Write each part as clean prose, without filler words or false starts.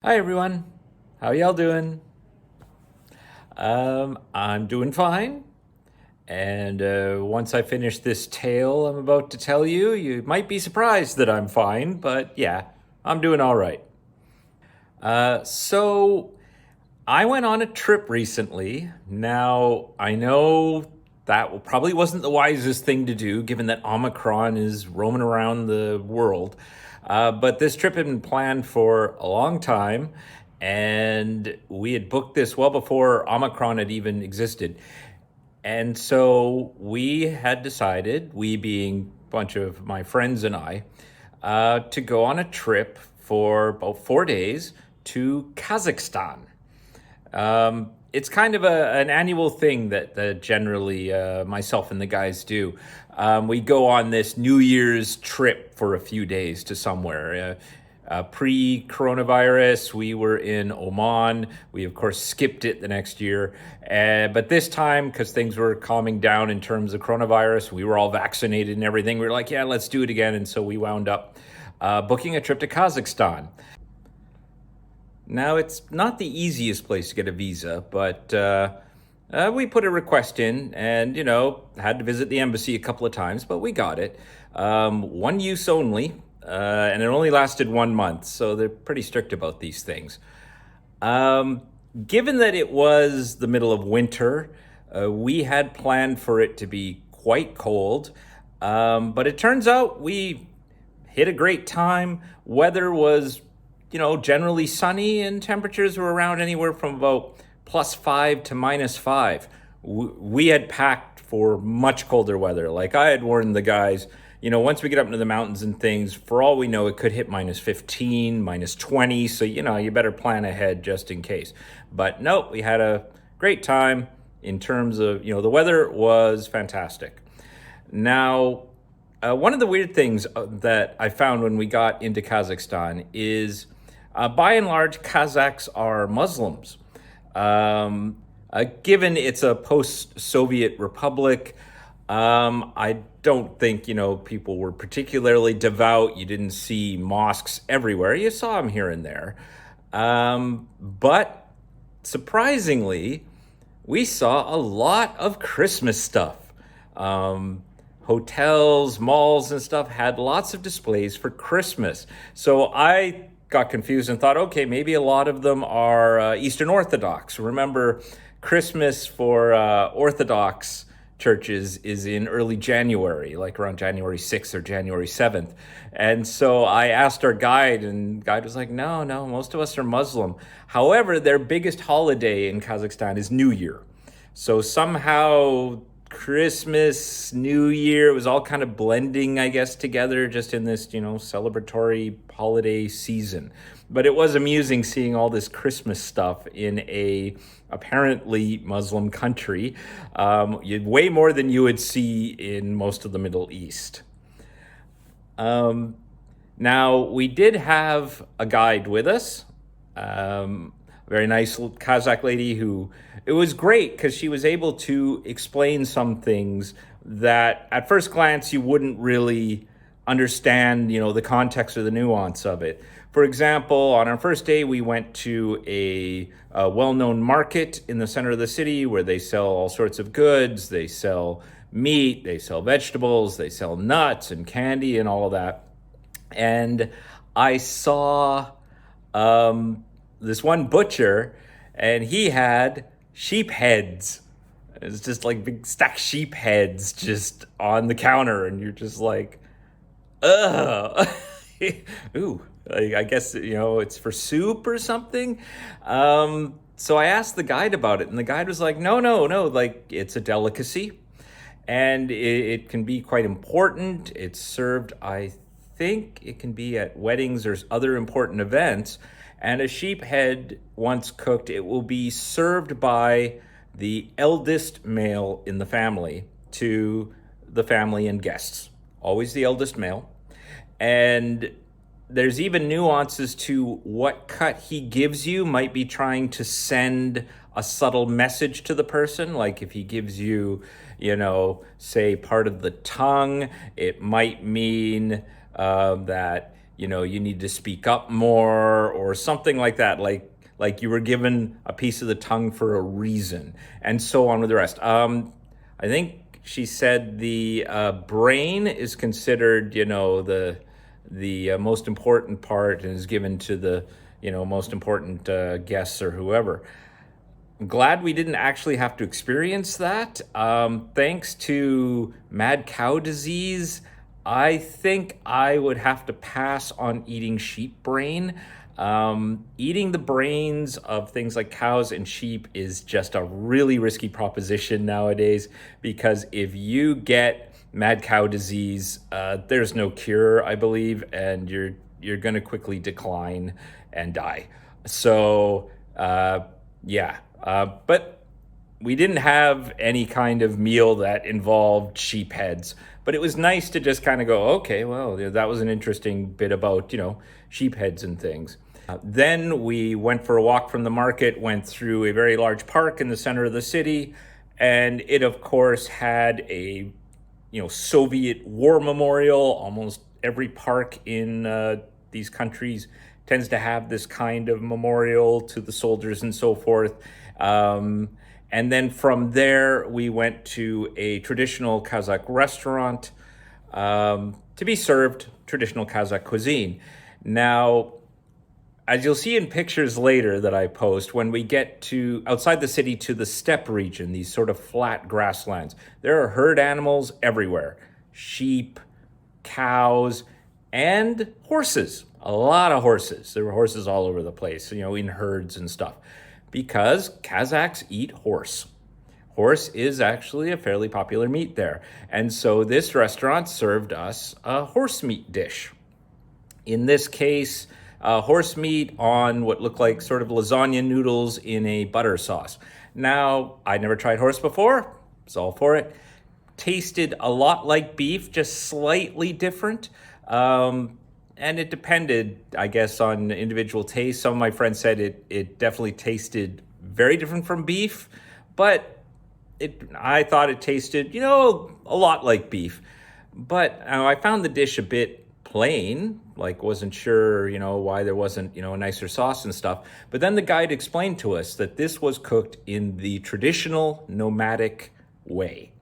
Hi everyone, how y'all doing? I'm doing fine. And once I finish this tale I'm about to tell you, you might be surprised that I'm fine, but yeah, I'm doing all right. So I went on a trip recently. Now, I know that probably wasn't the wisest thing to do, given that Omicron is roaming around the world. But this trip had been planned for a long time, and we had booked this well before Omicron had even existed. And so we had decided, we being a bunch of my friends and I, to go on a trip for about 4 days to Kazakhstan. It's kind of an annual thing that generally myself and the guys do. We go on this New Year's trip for a few days to somewhere. Pre-coronavirus, we were in Oman. We, of course, skipped it the next year. But this time, because things were calming down in terms of coronavirus, we were all vaccinated and everything. We were like, yeah, let's do it again. And so we wound up booking a trip to Kazakhstan. Now, it's not the easiest place to get a visa, but we put a request in and, had to visit the embassy a couple of times, but we got it. One use only, and it only lasted 1 month, so they're pretty strict about these things. Um, Given that it was the middle of winter, we had planned for it to be quite cold, but it turns out we hit a great time. Weather was, generally sunny, and temperatures were around anywhere from about +5 to -5. We had packed for much colder weather. Like I had warned the guys, once we get up into the mountains and things, for all we know, it could hit -15, -20. So, you better plan ahead just in case. But no, we had a great time in terms of, the weather was fantastic. Now, one of the weird things that I found when we got into Kazakhstan is, by and large, Kazakhs are Muslims. Given it's a post-Soviet republic, I don't think, people were particularly devout. You didn't see mosques everywhere. You saw them here and there. But surprisingly, we saw a lot of Christmas stuff. Hotels, malls, and stuff had lots of displays for Christmas. So I got confused and thought, okay, maybe a lot of them are Eastern Orthodox. Remember, Christmas for Orthodox churches is in early January, like around January 6th or January 7th. And so I asked our guide, and the guide was like, no, most of us are Muslim. However, their biggest holiday in Kazakhstan is New Year. So somehow Christmas, New Year, it was all kind of blending, I guess, together just in this, celebratory holiday season. But it was amusing seeing all this Christmas stuff in a apparently Muslim country, way more than you would see in most of the Middle East. Now, we did have a guide with us, a very nice Kazakh lady who, it was great because she was able to explain some things that at first glance you wouldn't really understand, the context or the nuance of it. For example, on our first day, we went to a well-known market in the center of the city where they sell all sorts of goods. They sell meat, they sell vegetables, they sell nuts and candy and all of that. And I saw this one butcher, and he had sheep heads. It's just like big stacked sheep heads just on the counter, and you're just like, ugh. Ooh, I guess, it's for soup or something. So I asked the guide about it, and the guide was like, no, like it's a delicacy, and it can be quite important. It's served, I think it can be at weddings or other important events. And a sheep head, once cooked, it will be served by the eldest male in the family to the family and guests. Always the eldest male. And there's even nuances to what cut he gives you might be trying to send a subtle message to the person. Like if he gives you, say part of the tongue, it might mean that you need to speak up more or something like that, like you were given a piece of the tongue for a reason, and so on with the rest. I think she said the brain is considered, the most important part, and is given to the most important guests or whoever. I'm glad we didn't actually have to experience that. Thanks to mad cow disease, I think I would have to pass on eating sheep brain. Eating the brains of things like cows and sheep is just a really risky proposition nowadays, because if you get mad cow disease, there's no cure, I believe, and you're going to quickly decline and die. So, yeah. But we didn't have any kind of meal that involved sheep heads. But it was nice to just kind of go, okay, well, that was an interesting bit about, sheep heads and things. Then we went for a walk from the market, went through a very large park in the center of the city. And it, of course, had a, Soviet war memorial. Almost every park in these countries tends to have this kind of memorial to the soldiers and so forth. And then from there, we went to a traditional Kazakh restaurant to be served traditional Kazakh cuisine. Now, as you'll see in pictures later that I post, when we get to outside the city to the steppe region, these sort of flat grasslands, there are herd animals everywhere. Sheep, cows, and horses. A lot of horses. There were horses all over the place, in herds and stuff, because Kazakhs eat horse. Horse is actually a fairly popular meat there. And so this restaurant served us a horse meat dish. In this case, horse meat on what looked like sort of lasagna noodles in a butter sauce. Now, I'd never tried horse before. Was all for it. Tasted a lot like beef, just slightly different. And it depended, I guess, on individual taste. Some of my friends said it definitely tasted very different from beef, but I thought it tasted, a lot like beef. But I found the dish a bit plain, like wasn't sure, why there wasn't, a nicer sauce and stuff. But then the guide explained to us that this was cooked in the traditional nomadic way.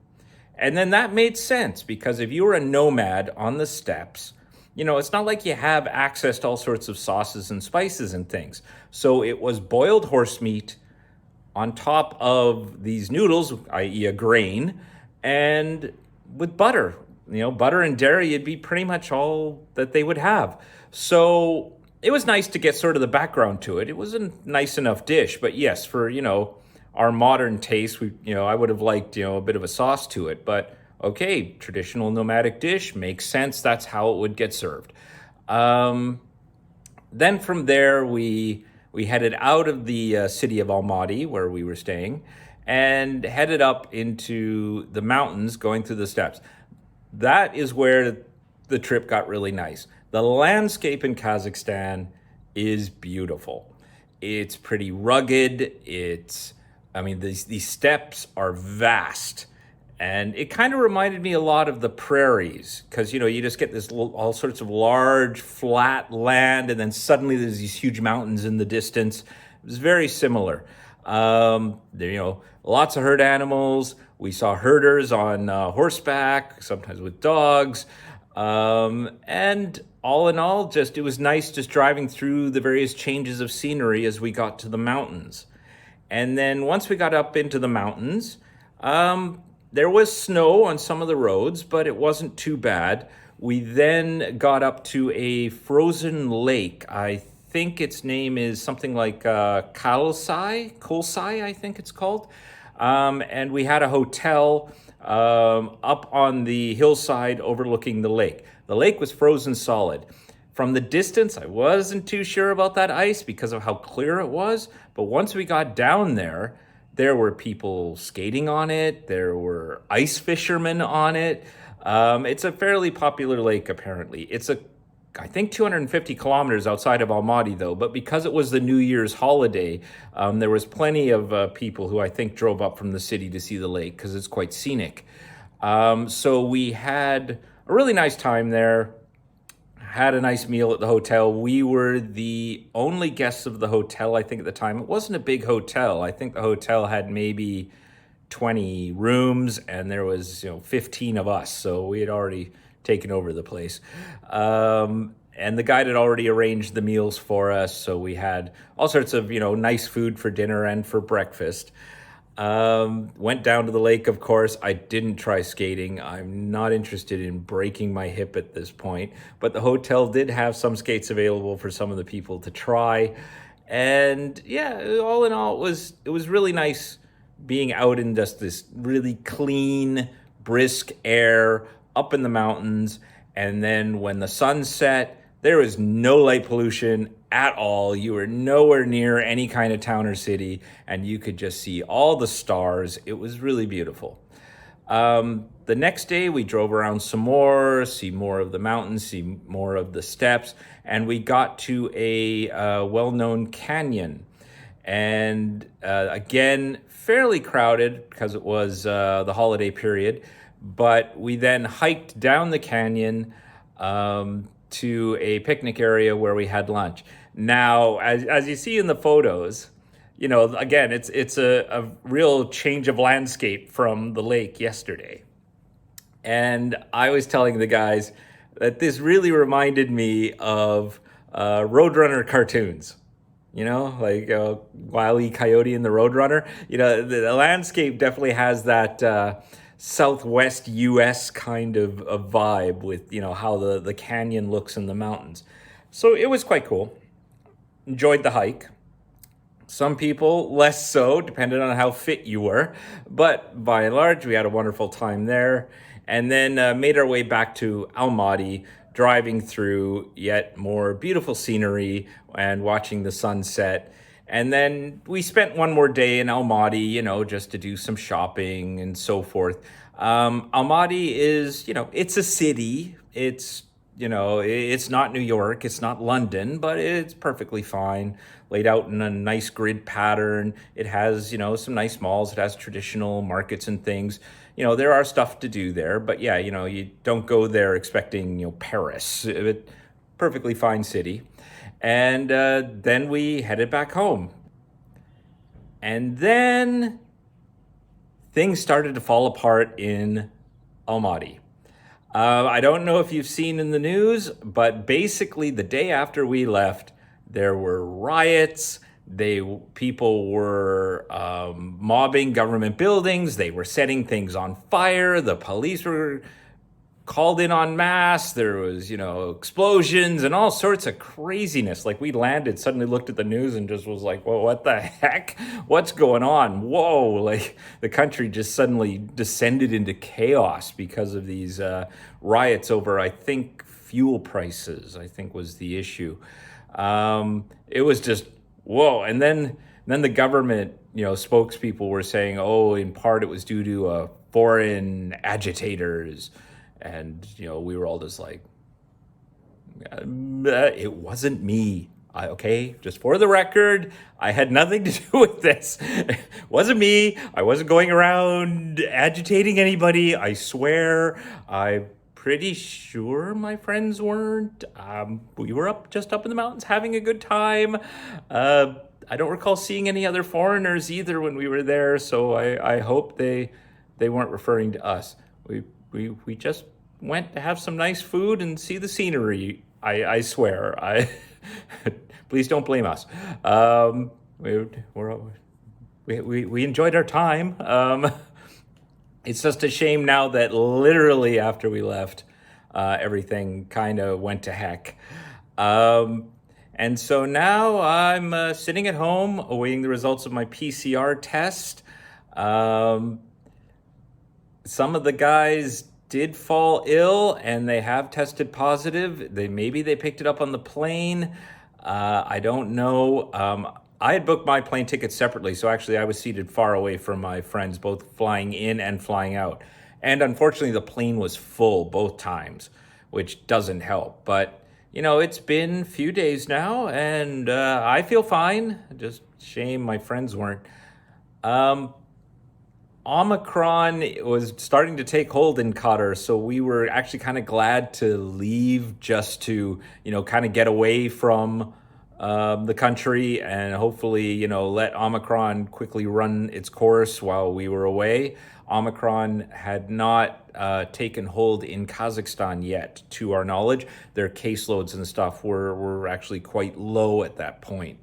And then that made sense, because if you were a nomad on the steppes, it's not like you have access to all sorts of sauces and spices and things. So it was boiled horse meat on top of these noodles, i.e. a grain, and with butter. Butter and dairy, it'd be pretty much all that they would have. So it was nice to get sort of the background to it. It was a nice enough dish. But yes, for, our modern taste, I would have liked, a bit of a sauce to it. But okay, traditional nomadic dish, makes sense. That's how it would get served. Then from there, we headed out of the city of Almaty, where we were staying, and headed up into the mountains, going through the steppes. That is where the trip got really nice. The landscape in Kazakhstan is beautiful. It's pretty rugged. These steppes are vast. And it kind of reminded me a lot of the prairies, because, you just get this all sorts of large, flat land, and then suddenly there's these huge mountains in the distance. It was very similar. Lots of herd animals. We saw herders on horseback, sometimes with dogs. And all in all, it was nice just driving through the various changes of scenery as we got to the mountains. And then once we got up into the mountains, there was snow on some of the roads, but it wasn't too bad. We then got up to a frozen lake. I think its name is something like Kolsai, I think it's called. And we had a hotel up on the hillside overlooking the lake. The lake was frozen solid. From the distance, I wasn't too sure about that ice because of how clear it was. But once we got down there were people skating on it. There were ice fishermen on it. It's a fairly popular lake, apparently. It's I think 250 kilometers outside of Almaty, though. But because it was the New Year's holiday, there was plenty of people who I think drove up from the city to see the lake because it's quite scenic. So we had a really nice time there. had a nice meal at the hotel. We were the only guests of the hotel, I think, at the time. It wasn't a big hotel. I think the hotel had maybe 20 rooms, and there was 15 of us, so we had already taken over the place. And the guide had already arranged the meals for us, so we had all sorts of nice food for dinner and for breakfast. Went down to the lake, of course. I didn't try skating. I'm not interested in breaking my hip at this point, but the hotel did have some skates available for some of the people to try. And yeah, all in all, it was really nice being out in just this really clean, brisk air up in the mountains. And then when the sun set, there was no light pollution at all. You were nowhere near any kind of town or city, and you could just see all the stars. It was really beautiful. The next day, we drove around some more, see more of the mountains, see more of the steppes, and we got to a well-known canyon. And again, fairly crowded because it was the holiday period, but we then hiked down the canyon to a picnic area where we had lunch. Now, as you see in the photos, again, it's a real change of landscape from the lake yesterday. And I was telling the guys that this really reminded me of Roadrunner cartoons. Like Wile E. Coyote and the Roadrunner. The landscape definitely has that Southwest U.S. kind of vibe with, how the canyon looks in the mountains. So it was quite cool. Enjoyed the hike. Some people less so, depending on how fit you were. But by and large, we had a wonderful time there. And then made our way back to Almaty, driving through yet more beautiful scenery and watching the sunset. And then we spent one more day in Almaty, just to do some shopping and so forth. Almaty is, it's a city. It's, it's not New York, it's not London, but it's perfectly fine. Laid out in a nice grid pattern. It has, some nice malls. It has traditional markets and things. There are stuff to do there, but yeah, you don't go there expecting, Paris. Perfectly fine city. And then we headed back home. And then things started to fall apart in Almaty. I don't know if you've seen in the news, but basically the day after we left, there were riots. People were mobbing government buildings. They were setting things on fire. The police were called in en masse. There was, explosions and all sorts of craziness. Like we landed, suddenly looked at the news and just was like, well, what the heck? What's going on? Whoa, like the country just suddenly descended into chaos because of these riots over, I think, fuel prices, I think was the issue. It was just, whoa. And then the government, spokespeople were saying, oh, in part it was due to foreign agitators. And, we were all just like, it wasn't me. Okay, just for the record, I had nothing to do with this. It wasn't me. I wasn't going around agitating anybody. I swear. I'm pretty sure my friends weren't. We were just up in the mountains having a good time. I don't recall seeing any other foreigners either when we were there, so I hope they weren't referring to us. We just went to have some nice food and see the scenery. I swear. Please don't blame us. We enjoyed our time. It's just a shame now that literally after we left, everything kind of went to heck. And so now I'm sitting at home awaiting the results of my PCR test. Some of the guys did fall ill and they have tested positive. Maybe they picked it up on the plane. I don't know. I had booked my plane ticket separately, so actually I was seated far away from my friends, both flying in and flying out. And unfortunately, the plane was full both times, which doesn't help. But, it's been a few days now, and I feel fine. Just shame my friends weren't. On Omicron was starting to take hold in Qatar, so we were actually kind of glad to leave just to, kind of get away from the country and hopefully, let Omicron quickly run its course while we were away. Omicron had not taken hold in Kazakhstan yet, to our knowledge. Their caseloads and stuff were actually quite low at that point.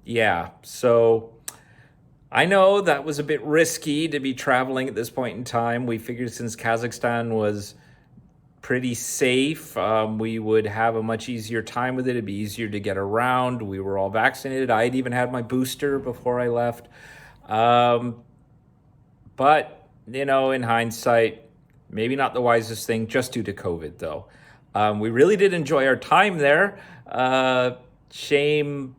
Yeah, so I know that was a bit risky to be traveling at this point in time. We figured since Kazakhstan was pretty safe, we would have a much easier time with it. It'd be easier to get around. We were all vaccinated. I'd even had my booster before I left. But, in hindsight, maybe not the wisest thing, just due to COVID, though. We really did enjoy our time there. Shame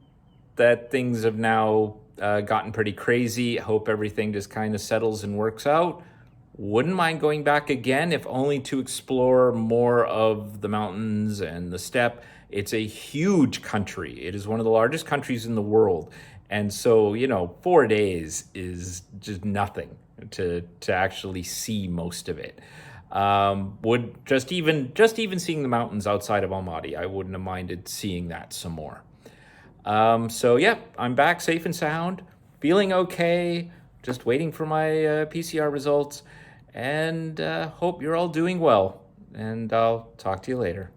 that things have now gotten pretty crazy. Hope everything just kind of settles and works out. Wouldn't mind going back again, if only to explore more of the mountains and the steppe. It's a huge country. It is one of the largest countries in the world. And so, 4 days is just nothing to actually see most of it. Would just even seeing the mountains outside of Almaty, I wouldn't have minded seeing that some more. So yeah, I'm back safe and sound, feeling okay, just waiting for my PCR results, and hope you're all doing well. And I'll talk to you later.